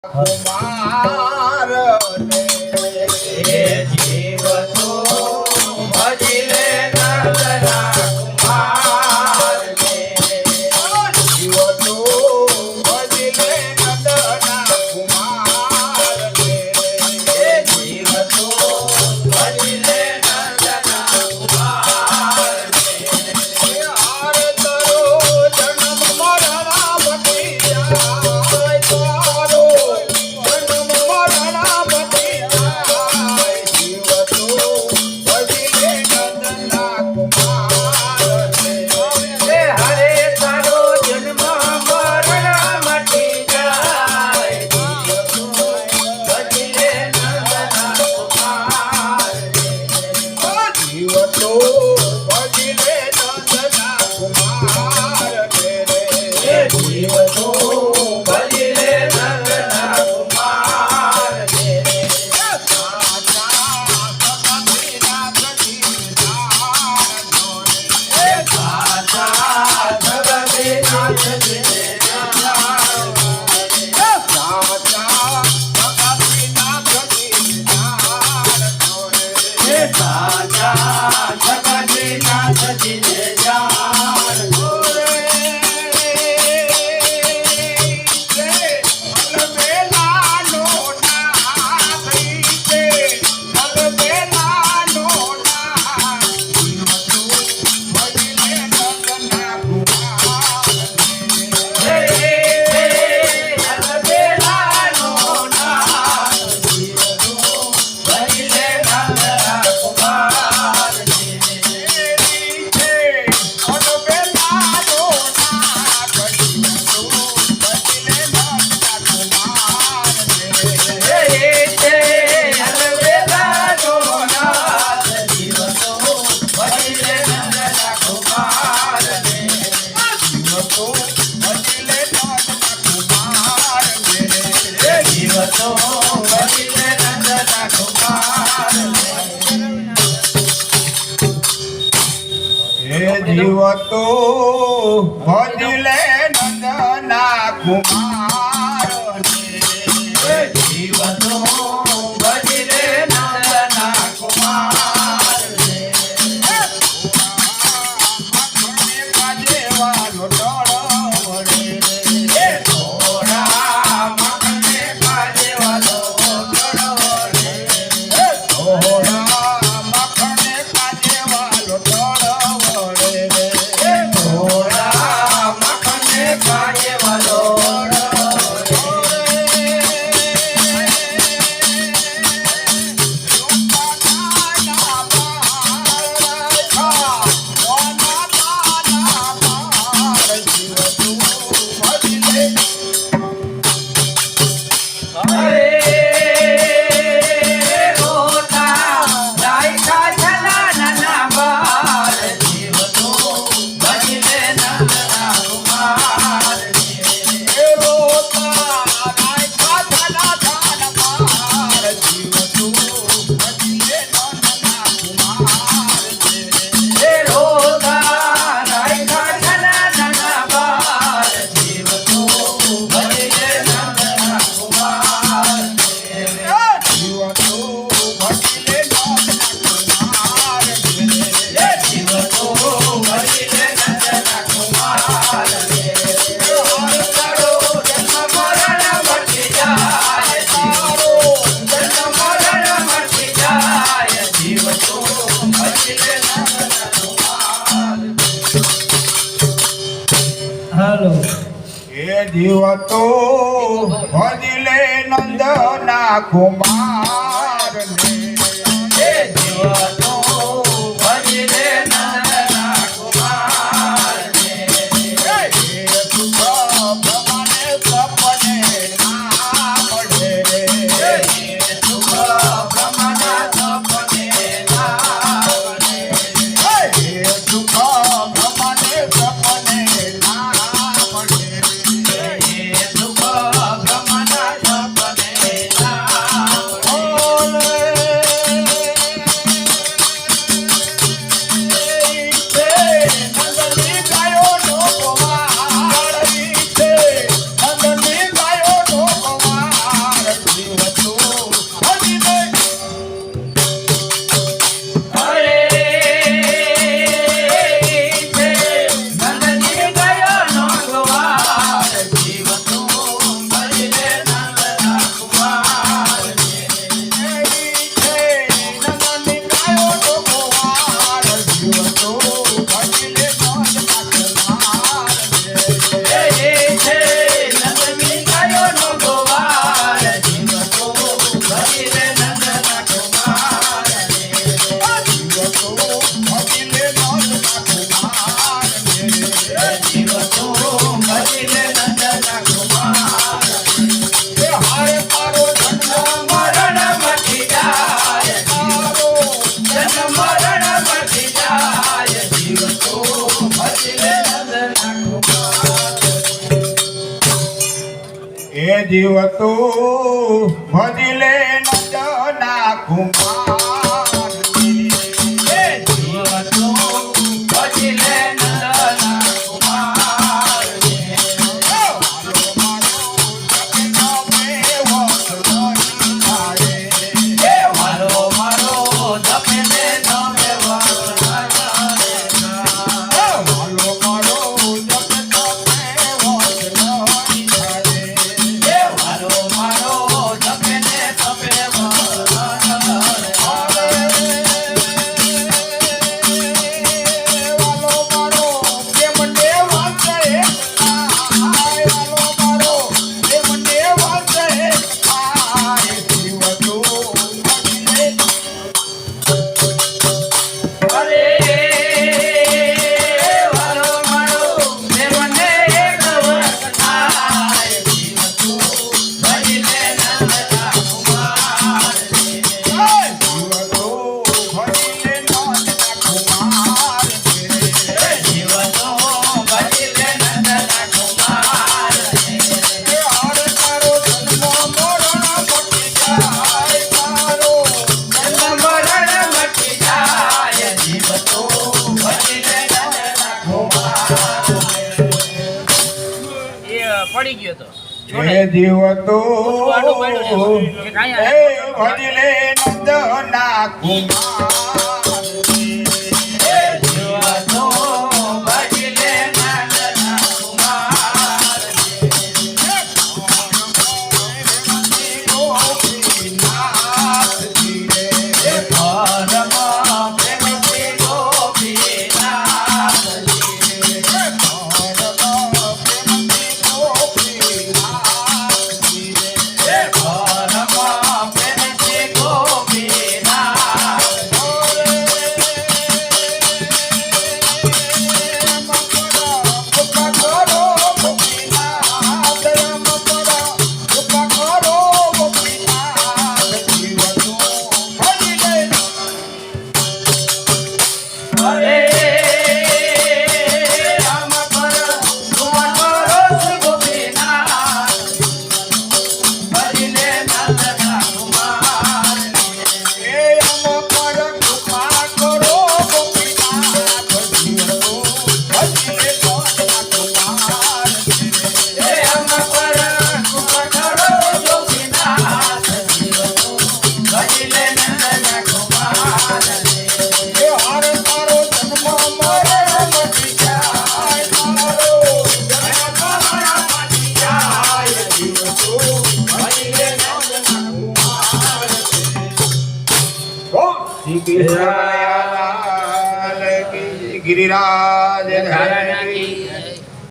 કુમાર ને જીવ તો ભજી લે નંદના કુમાર ને જીવ તો ભજી લે નંદના કુમાર ને જીવ તો ભજી લે નંદના કુમાર ને હાર તરો જન્મ મરણા બની જાય જીવ તો ભજી લે નંદના કુમાર ને જીવ તો ભજી લે નંદના કુમાર ને મખણે કાજે વાલો ટળ વડે થોડા મખણે કાજે વાલો ટળ વડે થોડા મખણે કાજે વાલો ટળ જીવ તો ભજી લે નંદના કુમાર ને જીવ તો ભજી લે નંદના કુમાર ને સુખ ભગવાને સપને ના પડે સુખ ભગવાને સપને ના પડે સુખ ભગવાને સપને ના પડે હરે તારો જન્મ મરણ મટી જાય તારો જન્મ મરણ મટી જાય જીવ તો ભજી લે નંદના કુમાર એ જીવ તો ભજી લે નંદના કુમાર એ જીવ તો ભજી લે નંદના કુમાર મારો મારો જપે ને તમે પડી ગયો તો એ જીવ તો એ ભજી લે નંદના કુમાર એ જીવ તો ભજી લે નંદના કુમાર गिरिराज धरण की